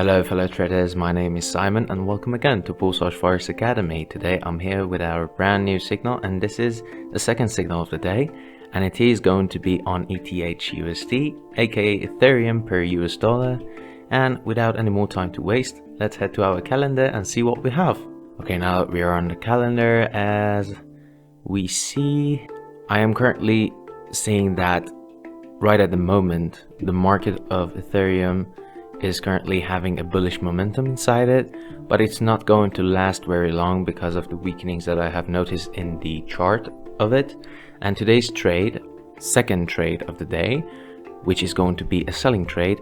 Hello fellow traders, my name is Simon and welcome again to Porsaj Forex Academy. Today I'm here with our brand new signal, and this is the second signal of the day, and it is going to be on ETHUSD, aka Ethereum per US dollar. And without any more time to waste, let's head to our calendar and see what we have. Okay, now that we are on the calendar, as we see, I am currently seeing that right at the moment the market of Ethereum is currently having a bullish momentum inside it, but it's not going to last very long because of the weakenings that I have noticed in the chart of it. And today's trade, second trade of the day, which is going to be a selling trade,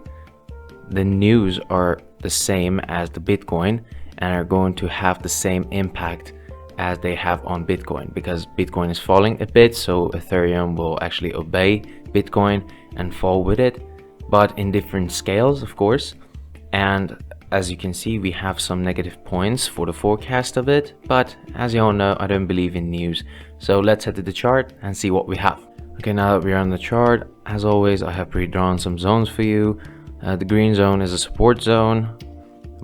the news are the same as the Bitcoin and are going to have the same impact as they have on Bitcoin, because Bitcoin is falling a bit, so Ethereum will actually obey Bitcoin and fall with it, but in different scales, of course. And as you can see, we have some negative points for the forecast of it, but as you all know, I don't believe in news. So let's head to the chart and see what we have. Okay, now that we're on the chart, as always, I have pre-drawn some zones for you. The green zone is a support zone,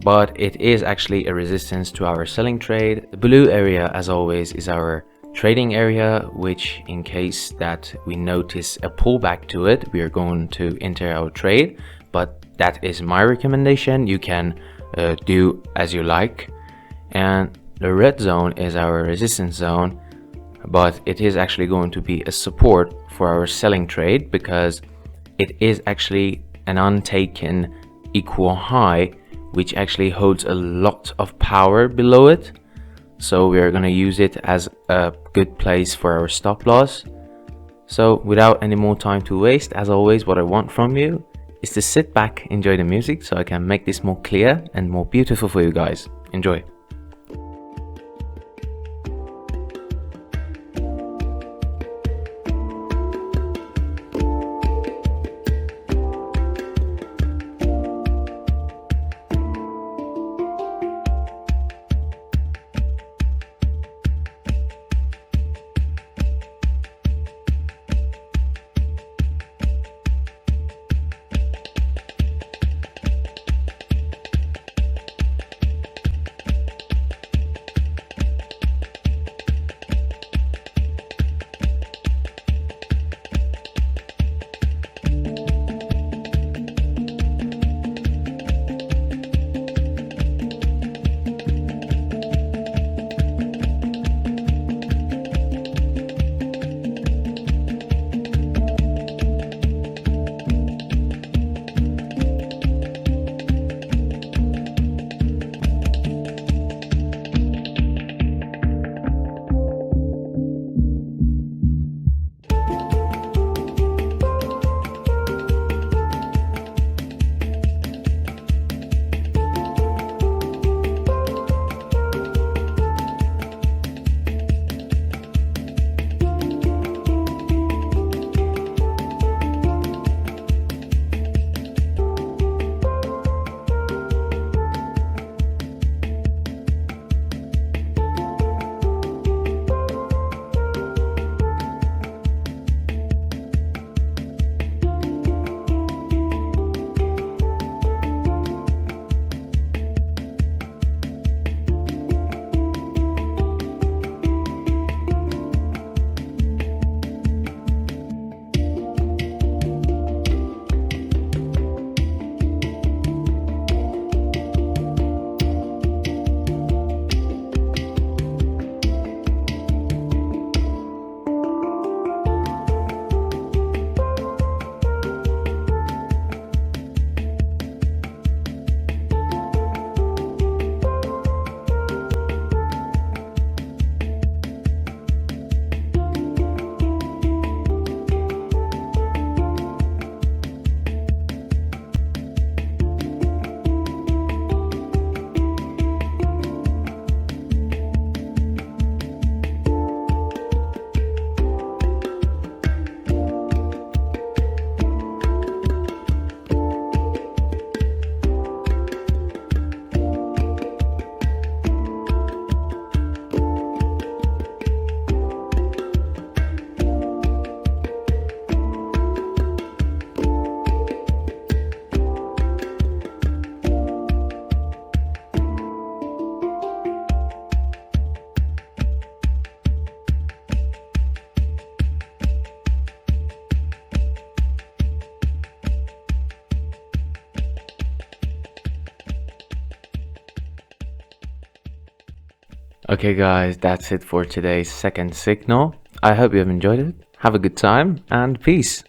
but it is actually a resistance to our selling trade. The blue area, as always, is our trading area, which in case that we notice a pullback to it, we are going to enter our trade, but that is my recommendation. You can do as you like. And the red zone is our resistance zone, but it is actually going to be a support for our selling trade because it is actually an untaken equal high, which actually holds a lot of power below it. So we are going to use it as a good place for our stop loss. So without any more time to waste, as always, what I want from you is to sit back, enjoy the music, so I can make this more clear and more beautiful for you guys. Enjoy. Okay guys, that's it for today's second signal. I hope you have enjoyed it. Have a good time and peace.